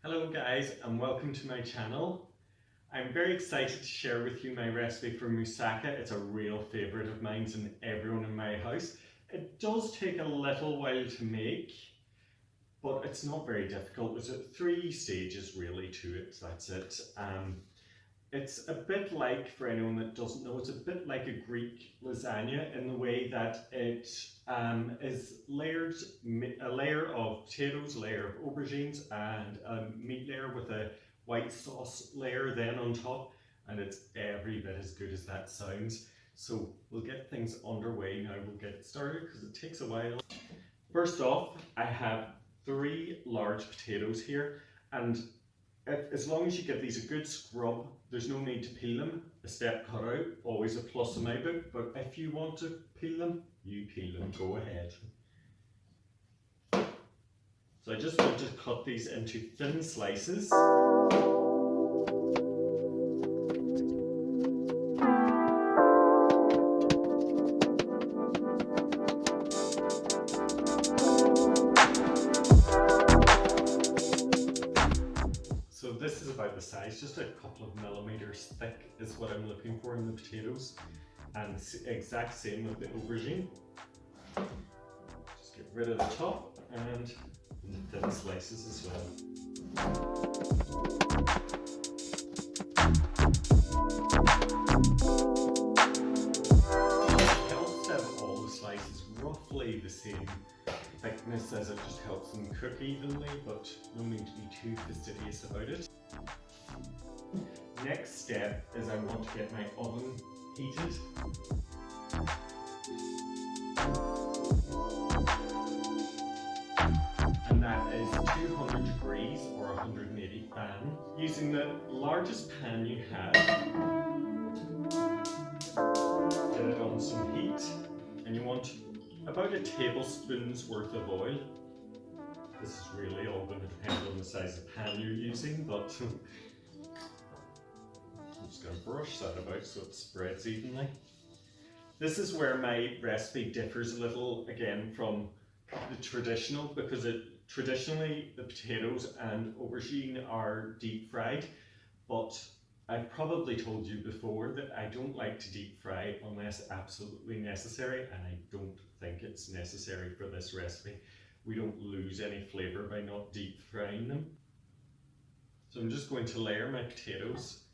Hello guys and welcome to my channel. I'm very excited to share with you my recipe for moussaka. It's a real favourite of mine and everyone in my house. It does take a little while to make, but it's not very difficult. There's 3 stages really to it, that's it. It's a bit like, for anyone that doesn't know, it's a bit like a Greek lasagna in the way that it is layered, a layer of potatoes, a layer of aubergines and a meat layer with a white sauce layer then on top, and it's every bit as good as that sounds. So we'll get things underway now, we'll get started because it takes a while. First off, I have 3 large potatoes here, and as long as you give these a good scrub, there's no need to peel them. A step cut out, always a plus in my book, but if you want to peel them, you peel them, go ahead. So I just want to cut these into thin slices. So this is about the size, just a couple of millimeters thick is what I'm looking for in the potatoes, and exact same with the aubergine. Just get rid of the top and the thin slices as well. It helps to have all the slices roughly the same thickness, as it just helps them cook evenly, but no need to be too fastidious about it. Next step is I want to get my oven heated. And that is 200 degrees or 180 fan. Using the largest pan you have, get it on some heat, and you want about a tablespoon's worth of oil. This is really all going to depend on the size of pan you're using, but I'm just going to brush that about so it spreads evenly. This is where my recipe differs a little again from the traditional, because traditionally the potatoes and aubergine are deep fried, but I've probably told you before that I don't like to deep fry unless absolutely necessary, and I don't think it's necessary for this recipe. We don't lose any flavour by not deep frying them. So I'm just going to layer my potatoes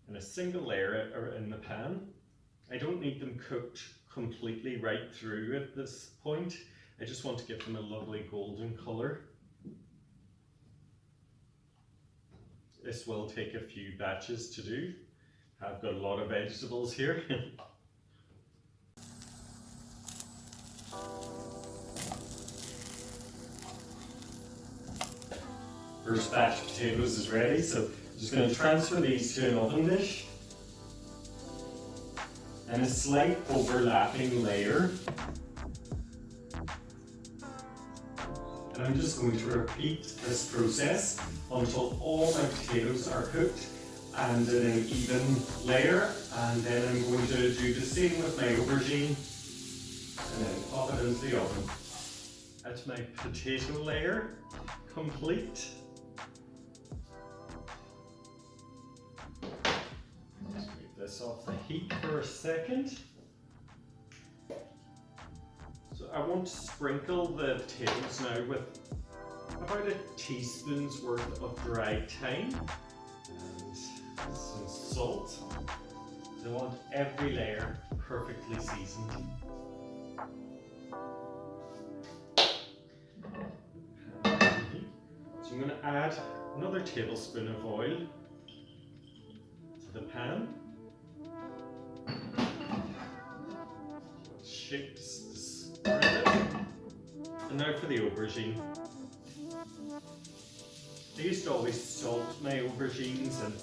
in a single layer in the pan. I don't need them cooked completely right through at this point. I just want to give them a lovely golden colour. This will take a few batches to do. I've got a lot of vegetables here. First batch of potatoes is ready, so I'm just going to transfer these to an oven dish. And a slight overlapping layer. And I'm just going to repeat this process until all my potatoes are cooked and in an even layer, and then I'm going to do the same with my aubergine and then pop it into the oven. That's my potato layer complete. Let's move this off the heat for a second. So I want to sprinkle the potatoes now with about a teaspoon's worth of dried thyme and some salt. So I want every layer perfectly seasoned. So I'm going to add another tablespoon of oil to the pan. Shake spread it. And now for the aubergine. I used to always salt my aubergines and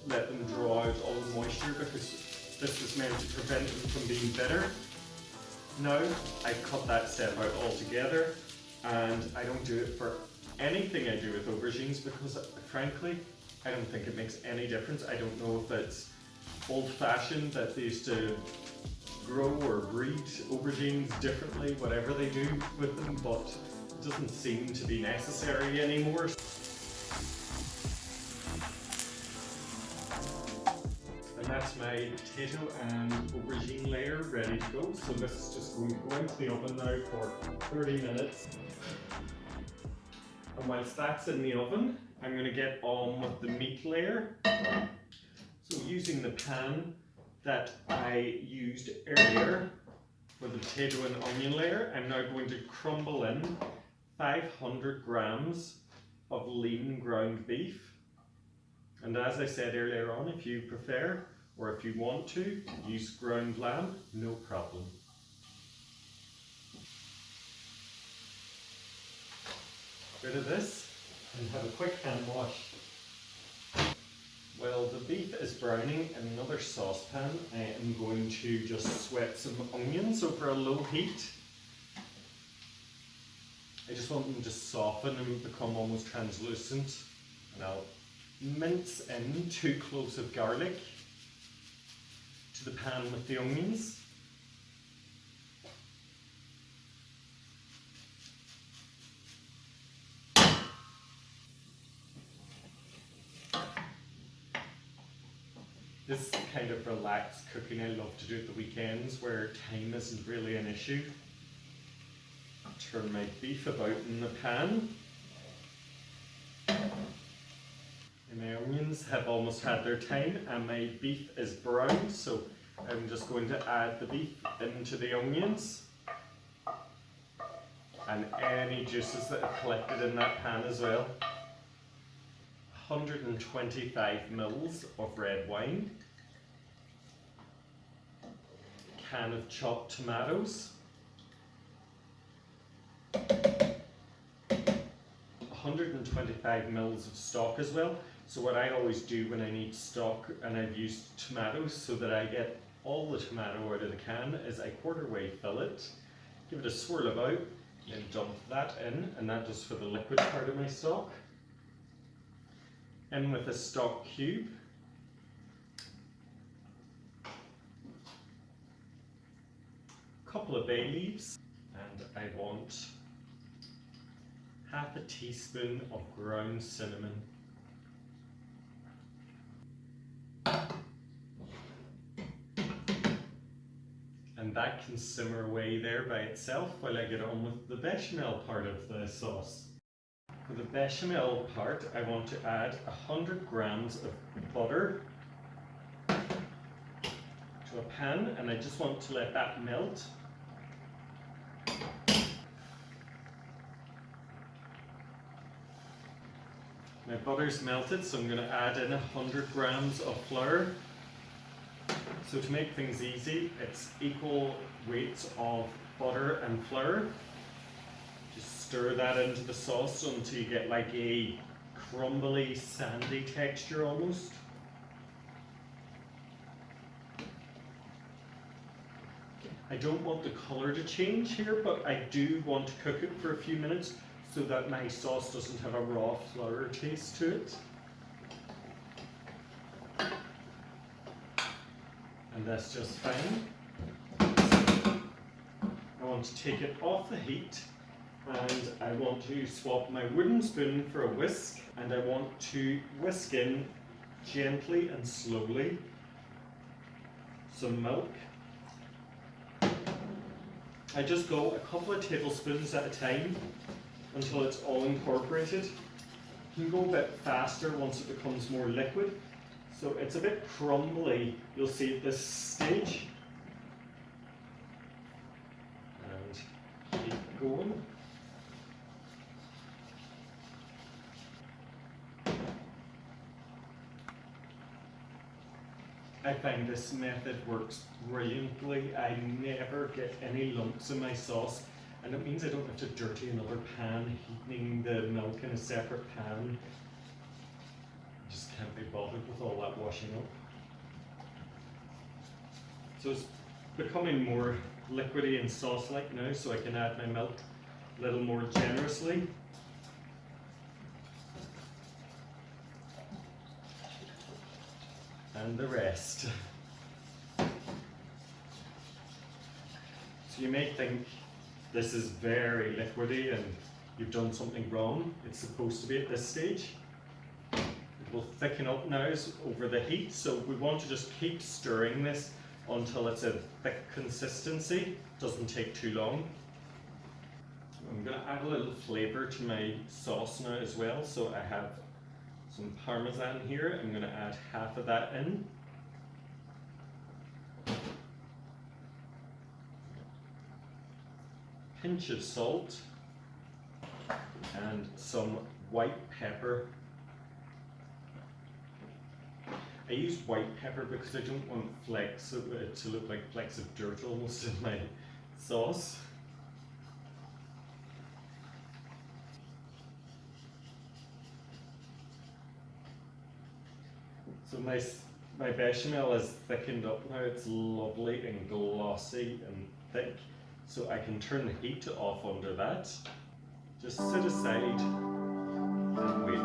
let them draw out all the moisture because this was meant to prevent them from being bitter. Now I cut that step out altogether, and I don't do it for anything I do with aubergines because frankly I don't think it makes any difference. I don't know if it's old-fashioned that they used to grow or breed aubergines differently, whatever they do with them, but it doesn't seem to be necessary anymore. That's my potato and aubergine layer ready to go. So this is just going to go into the oven now for 30 minutes. And whilst that's in the oven, I'm going to get on with the meat layer. So using the pan that I used earlier for the potato and onion layer, I'm now going to crumble in 500 grams of lean ground beef. And as I said earlier on, if you prefer or if you want to use ground lamb, no problem. Rid of this and have a quick hand wash. While the beef is browning in another saucepan, I am going to just sweat some onions over a low heat. I just want them to soften and become almost translucent. And I'll mince in 2 cloves of garlic to the pan with the onions. This kind of relaxed cooking I love to do at the weekends where time isn't really an issue. Turn my beef about in the pan. And my onions have almost had their time and my beef is brown, so I'm just going to add the beef into the onions and any juices that have collected in that pan as well. 125 mils of red wine, a can of chopped tomatoes, 125 mils of stock as well. So what I always do when I need stock and I've used tomatoes so that I get all the tomato out of the can is I quarter way fill it, give it a swirl about, then dump that in, and that does for the liquid part of my stock. In with a stock cube, a couple of bay leaves, and I want half a teaspoon of ground cinnamon. And that can simmer away there by itself while I get on with the bechamel part of the sauce. For the bechamel part, I want to add 100 grams of butter to a pan, and I just want to let that melt. My butter's melted, so I'm going to add in 100 grams of flour. So to make things easy, it's equal weights of butter and flour. Just stir that into the sauce until you get like a crumbly, sandy texture almost. I don't want the colour to change here, but I do want to cook it for a few minutes so that my sauce doesn't have a raw flour taste to it. And that's just fine. I want to take it off the heat and I want to swap my wooden spoon for a whisk, and I want to whisk in gently and slowly some milk. I just go a couple of tablespoons at a time until it's all incorporated. You can go a bit faster once it becomes more liquid. So it's a bit crumbly, you'll see at this stage. And keep going. I find this method works brilliantly. I never get any lumps in my sauce, and it means I don't have to dirty another pan, heating the milk in a separate pan. Just can't be bothered with all that washing up. So it's becoming more liquidy and sauce-like now, so I can add my milk a little more generously. And the rest. So you may think this is very liquidy and you've done something wrong. It's supposed to be at this stage. It will thicken up now over the heat, so we want to just keep stirring this until it's a thick consistency. Doesn't take too long. I'm going to add a little flavour to my sauce now as well, so I have some Parmesan here. I'm going to add half of that in. Pinch of salt and some white pepper. I use white pepper because I don't want flecks to look like flecks of dirt almost in my sauce. So my bechamel is thickened up now. It's lovely and glossy and thick. So I can turn the heat off under that. Just sit aside and wait.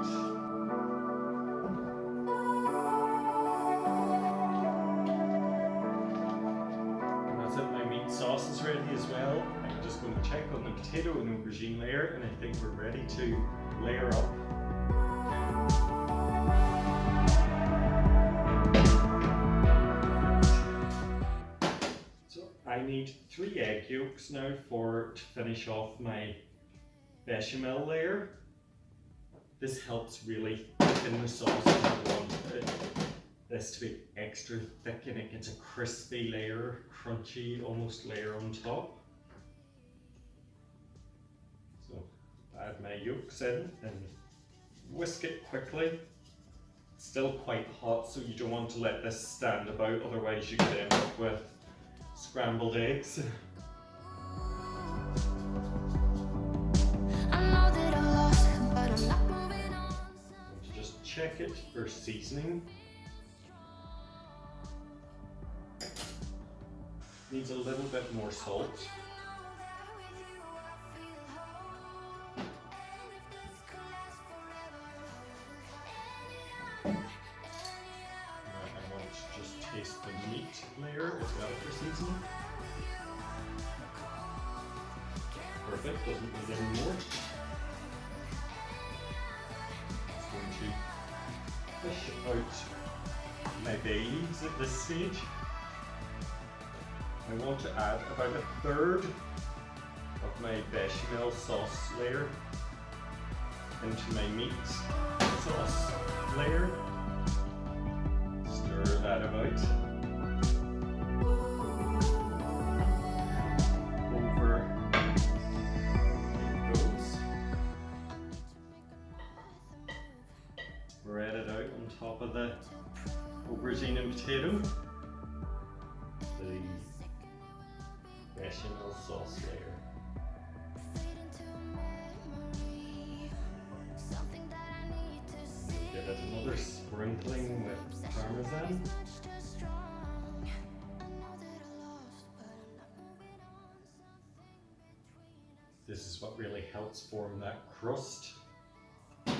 And that's it, my meat sauce is ready as well. I'm just going to check on the potato and aubergine layer, and I think we're ready to layer up. I need 3 egg yolks now to finish off my bechamel layer. This helps really thicken the sauce. I want this to be extra thick and it gets a crispy layer, crunchy almost layer on top. So add my yolks in and whisk it quickly. It's still quite hot, so you don't want to let this stand about, otherwise you could end up with scrambled eggs. Just check it for seasoning. Needs a little bit more salt. Taste the meat layer as well for seasoning. Perfect, doesn't need any more. Just going to fish out my bay leaves at this stage. I want to add about 1/3 of my bechamel sauce layer into my meat sauce layer. Stir that about. Over it goes. Spread it out on top of the aubergine and potato. The bechamel sauce layer. Give it another sprinkling with Parmesan. This is what really helps form that crust. And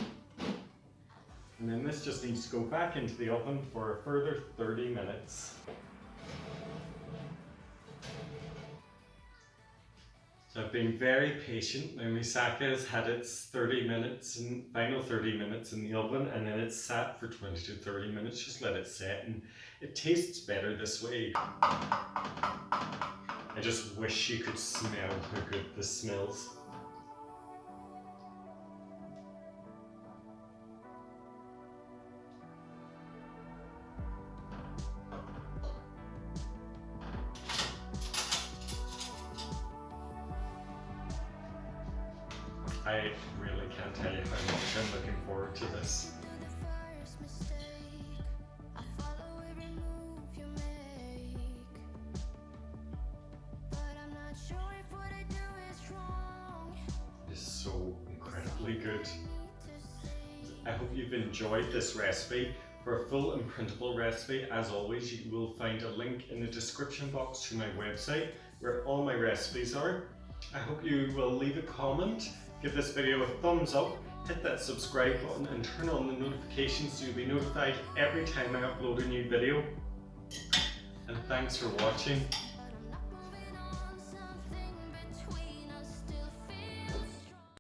then this just needs to go back into the oven for a further 30 minutes. So I've been very patient. My moussaka has had its 30 minutes and final 30 minutes in the oven, and then it's sat for 20 to 30 minutes. Just let it set, and it tastes better this way. I just wish you could smell how good this smells. I really can't tell you how much I'm looking forward to this. It's so incredibly good. I hope you've enjoyed this recipe. For a full and printable recipe, as always, you will find a link in the description box to my website where all my recipes are. I hope you will leave a comment. Give this video a thumbs up, hit that subscribe button and turn on the notifications so you'll be notified every time I upload a new video. And thanks for watching.